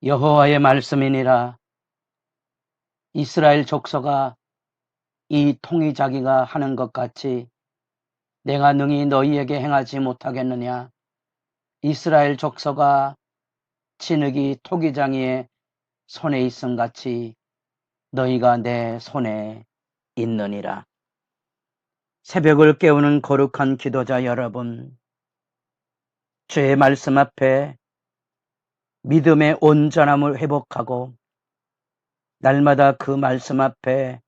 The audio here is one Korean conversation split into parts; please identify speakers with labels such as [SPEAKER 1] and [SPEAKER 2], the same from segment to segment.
[SPEAKER 1] 여호와의 말씀이니라. 이스라엘 족속아, 이 통이자기가 하는 것 같이 내가 능히 너희에게 행하지 못하겠느냐. 이스라엘 족속아, 진흙이 토기장이의 손에 있음 같이 너희가 내 손에 있느니라. 새벽을 깨우는 거룩한 기도자 여러분, 주의 말씀 앞에 믿음의 온전함을 회복하고 날마다 그 말씀 앞에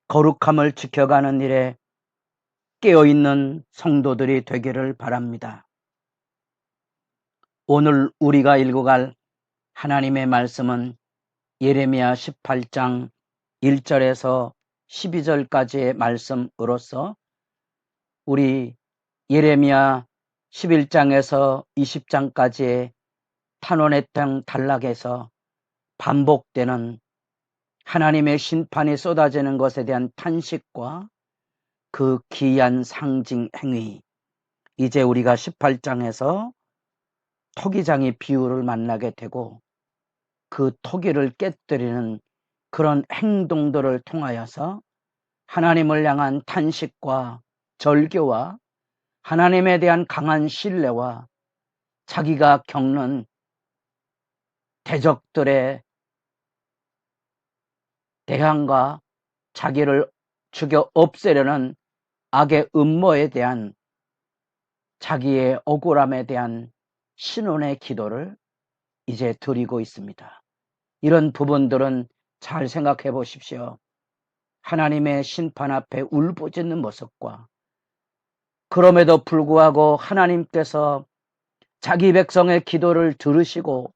[SPEAKER 1] 거룩함을 지켜가는 일에 깨어있는 성도들이 되기를 바랍니다. 오늘 우리가 읽어갈 하나님의 말씀은 예레미야 18장 1절에서 12절까지의 말씀으로서 우리 예레미야 11장에서 20장까지의 탄원의 땅 단락에서 반복되는 하나님의 심판이 쏟아지는 것에 대한 탄식과 그 기이한 상징 행위, 이제 우리가 18장에서 토기장의 비유를 만나게 되고 그 토기를 깨뜨리는 그런 행동들을 통하여서 하나님을 향한 탄식과 절규와 하나님에 대한 강한 신뢰와 자기가 겪는 대적들의 대항과 자기를 죽여 없애려는 악의 음모에 대한 자기의 억울함에 대한 신원의 기도를 이제 드리고 있습니다. 이런 부분들은 잘 생각해 보십시오. 하나님의 심판 앞에 울부짖는 모습과 그럼에도 불구하고 하나님께서 자기 백성의 기도를 들으시고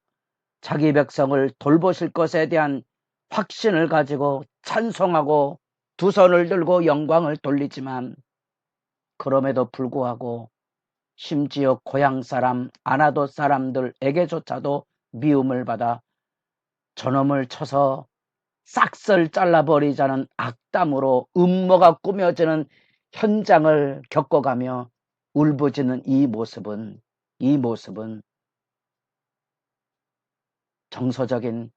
[SPEAKER 1] 자기 백성을 돌보실 것에 대한 확신을 가지고 찬송하고 두 손을 들고 영광을 돌리지만 그럼에도 불구하고 심지어 고향 사람, 아나도 사람들에게조차도 미움을 받아 저놈을 쳐서 싹쓸 잘라버리자는 악담으로 음모가 꾸며지는 현장을 겪어가며 울부짖는 이 모습은 정서적인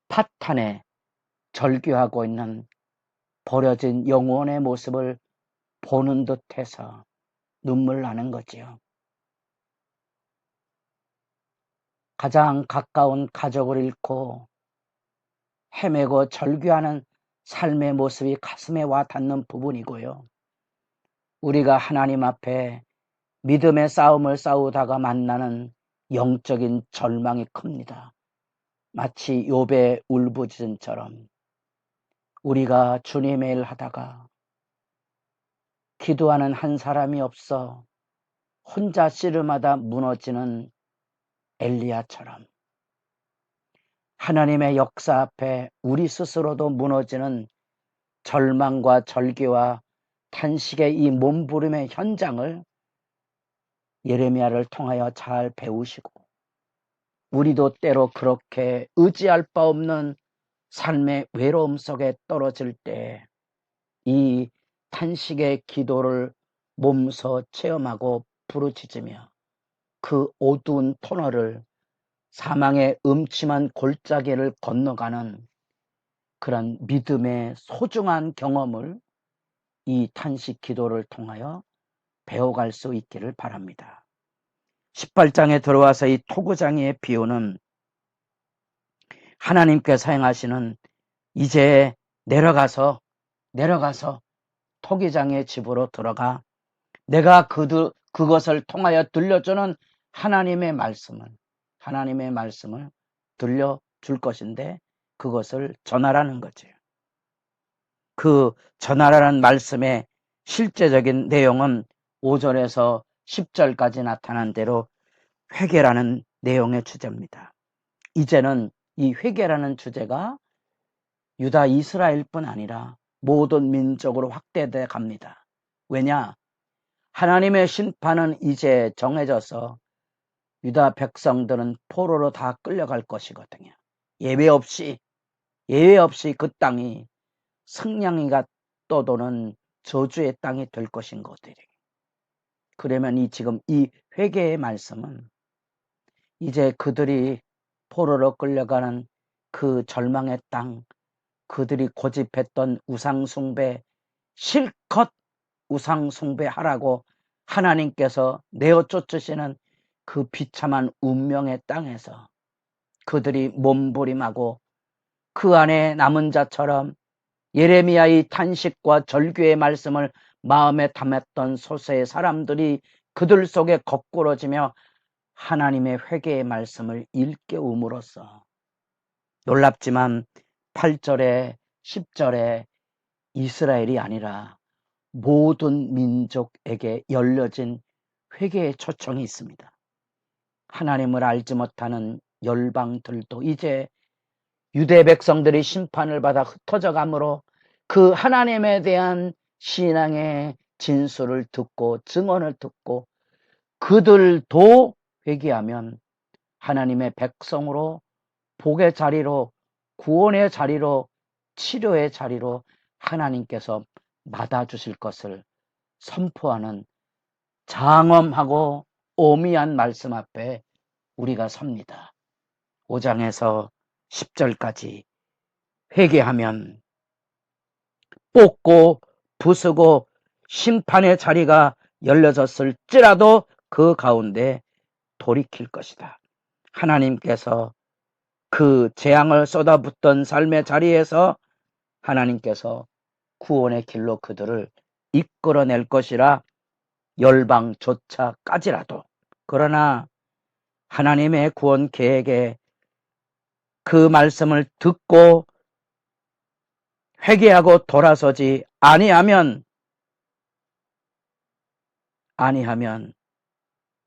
[SPEAKER 1] 파탄에 절규하고 있는 버려진 영혼의 모습을 보는 듯해서 눈물 나는 거지요. 가장 가까운 가족을 잃고 헤매고 절규하는 삶의 모습이 가슴에 와 닿는 부분이고요. 우리가 하나님 앞에 믿음의 싸움을 싸우다가 만나는 영적인 절망이 큽니다. 마치 욥의 울부짖음처럼 우리가 주님의 일 하다가 기도하는 한 사람이 없어 혼자 씨름하다 무너지는 엘리야처럼 하나님의 역사 앞에 우리 스스로도 무너지는 절망과 절규와 탄식의 이 몸부림의 현장을 예레미야를 통하여 잘 배우시고 우리도 때로 그렇게 의지할 바 없는 삶의 외로움 속에 떨어질 때 이 탄식의 기도를 몸소 체험하고 부르짖으며 그 어두운 터널을 사망의 음침한 골짜기를 건너가는 그런 믿음의 소중한 경험을 이 탄식 기도를 통하여 배워갈 수 있기를 바랍니다. 18장에 들어와서 이 토구장이의 비유는 하나님께서 행하시는 이제 내려가서 토기장의 집으로 들어가 내가 그것을 통하여 들려주는 하나님의 말씀을 들려줄 것인데 그것을 전하라는 거죠. 그 전하라는 말씀의 실제적인 내용은 5절에서 10절까지 나타난 대로 회개라는 내용의 주제입니다. 이제는 이 회개라는 주제가 유다 이스라엘뿐 아니라 모든 민족으로 확대돼 갑니다. 왜냐? 하나님의 심판은 이제 정해져서 유다 백성들은 포로로 다 끌려갈 것이거든요. 예외 없이 그 땅이 승냥이가 떠도는 저주의 땅이 될 것인 것들이. 그러면 지금 이 회개의 말씀은 이제 그들이 포로로 끌려가는 그 절망의 땅, 그들이 고집했던 우상숭배, 실컷 우상숭배하라고 하나님께서 내어 쫓으시는 그 비참한 운명의 땅에서 그들이 몸부림하고 그 안에 남은 자처럼 예레미야의 탄식과 절규의 말씀을 마음에 담았던 소수의 사람들이 그들 속에 거꾸러지며 하나님의 회개의 말씀을 일깨움으로써 놀랍지만 8절에 10절에 이스라엘이 아니라 모든 민족에게 열려진 회개의 초청이 있습니다. 하나님을 알지 못하는 열방들도 이제 유대 백성들이 심판을 받아 흩어져 가므로 그 하나님에 대한 신앙의 진술을 듣고 증언을 듣고 그들도 회개하면 하나님의 백성으로 복의 자리로 구원의 자리로 치료의 자리로 하나님께서 받아주실 것을 선포하는 장엄하고 오미한 말씀 앞에 우리가 섭니다. 5장에서 10절까지 회개하면 뽑고 부수고 심판의 자리가 열려졌을지라도 그 가운데 돌이킬 것이다. 하나님께서 그 재앙을 쏟아붓던 삶의 자리에서 하나님께서 구원의 길로 그들을 이끌어낼 것이라 열방조차까지라도. 그러나 하나님의 구원 계획에 그 말씀을 듣고 회개하고 돌아서지 아니하면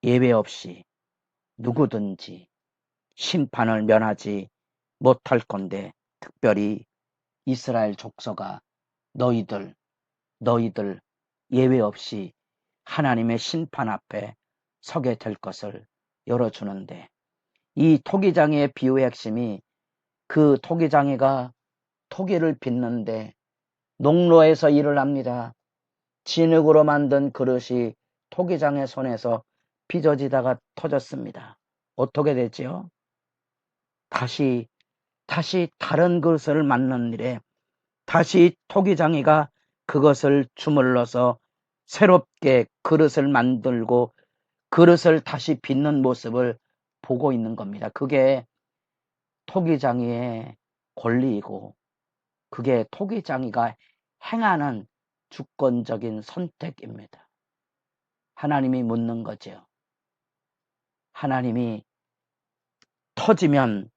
[SPEAKER 1] 예외 없이 누구든지 심판을 면하지 못할 건데, 특별히 이스라엘 족속아 너희들 예외 없이 하나님의 심판 앞에 서게 될 것을 열어주는데, 이 토기장이의 비유의 핵심이 그 토기장이가 토기를 빚는데 농로에서 일을 합니다. 진흙으로 만든 그릇이 토기장의 손에서 빚어지다가 터졌습니다. 어떻게 되지요? 다시 다른 그릇을 만드는 일에 다시 토기장이가 그것을 주물러서 새롭게 그릇을 만들고 그릇을 다시 빚는 모습을 보고 있는 겁니다. 그게 토기장이의 권리이고 그게 토기장이가 행하는 주권적인 선택입니다. 하나님이 묻는 거죠. 하나님이 터지면,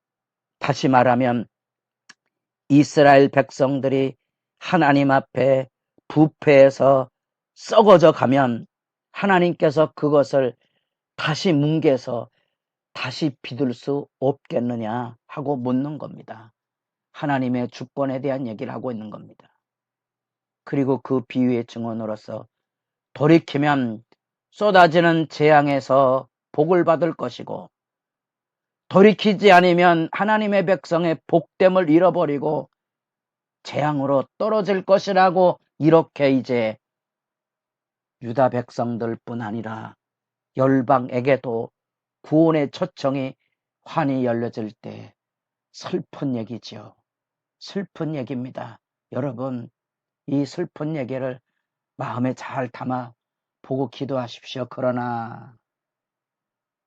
[SPEAKER 1] 다시 말하면 이스라엘 백성들이 하나님 앞에 부패해서 썩어져 가면 하나님께서 그것을 다시 뭉개서 다시 빚을 수 없겠느냐 하고 묻는 겁니다. 하나님의 주권에 대한 얘기를 하고 있는 겁니다. 그리고 그 비유의 증언으로서 돌이키면 쏟아지는 재앙에서 복을 받을 것이고, 돌이키지 않으면 하나님의 백성의 복됨을 잃어버리고 재앙으로 떨어질 것이라고, 이렇게 이제 유다 백성들뿐 아니라 열방에게도 구원의 초청이 환히 열려질 때 슬픈 얘기죠. 슬픈 얘기입니다. 여러분, 이 슬픈 얘기를 마음에 잘 담아 보고 기도하십시오. 그러나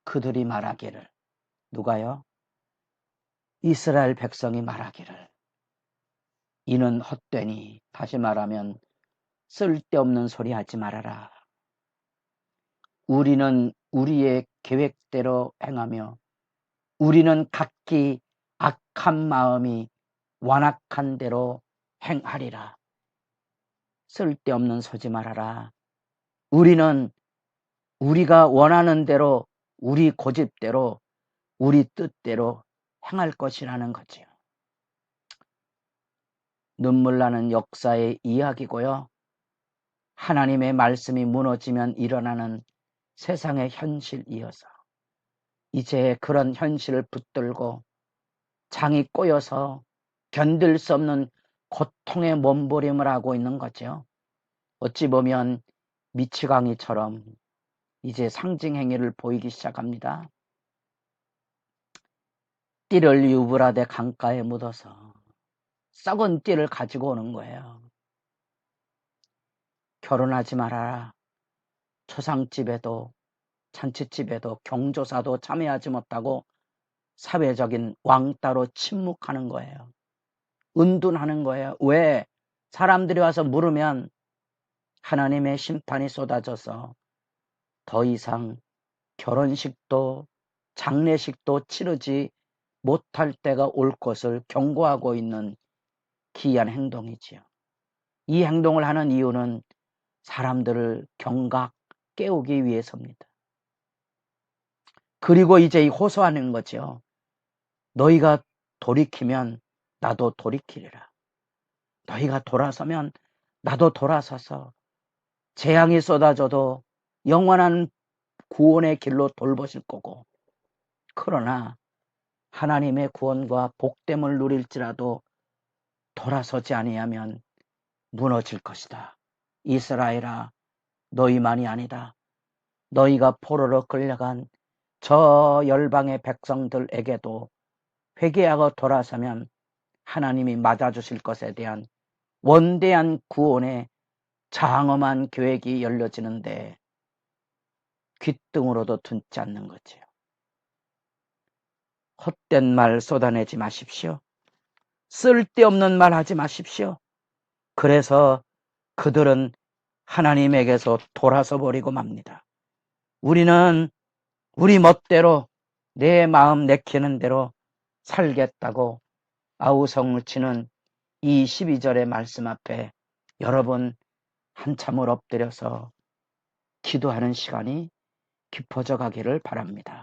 [SPEAKER 1] 그들이 말하기를, 누가요? 이스라엘 백성이 말하기를, 이는 헛되니, 다시 말하면 쓸데없는 소리 하지 말아라. 우리는 우리의 계획대로 행하며 우리는 각기 악한 마음이 완악한 대로 행하리라. 쓸데없는 소지 말아라. 우리는 우리가 원하는 대로, 우리 고집대로, 우리 뜻대로 행할 것이라는 거지요. 눈물 나는 역사의 이야기고요. 하나님의 말씀이 무너지면 일어나는 세상의 현실이어서 이제 그런 현실을 붙들고 장이 꼬여서 견딜 수 없는 고통의 몸부림을 하고 있는 거죠. 어찌 보면 미치광이처럼 이제 상징 행위를 보이기 시작합니다. 띠를 유브라데 강가에 묻어서 썩은 띠를 가지고 오는 거예요. 결혼하지 말아라. 초상집에도 잔치집에도 경조사도 참여하지 못하고 사회적인 왕따로 침묵하는 거예요. 은둔하는 거예요. 왜? 사람들이 와서 물으면 하나님의 심판이 쏟아져서 더 이상 결혼식도 장례식도 치르지 못할 때가 올 것을 경고하고 있는 기이한 행동이지요. 이 행동을 하는 이유는 사람들을 경각 깨우기 위해서입니다. 그리고 이제 호소하는 거죠. 너희가 돌이키면 나도 돌이키리라. 너희가 돌아서면 나도 돌아서서 재앙이 쏟아져도 영원한 구원의 길로 돌보실 거고, 그러나 하나님의 구원과 복됨을 누릴지라도 돌아서지 아니하면 무너질 것이다. 이스라엘아, 너희만이 아니다. 너희가 포로로 끌려간 저 열방의 백성들에게도 회개하고 돌아서면 하나님이 맞아주실 것에 대한 원대한 구원의 장엄한 계획이 열려지는데 귓등으로도 듣지 않는 거지요. 헛된 말 쏟아내지 마십시오. 쓸데없는 말 하지 마십시오. 그래서 그들은 하나님에게서 돌아서 버리고 맙니다. 우리는 우리 멋대로 내 마음 내키는 대로 살겠다고 아우성을 치는 이 12절의 말씀 앞에 여러분 한참을 엎드려서 기도하는 시간이 깊어져 가기를 바랍니다.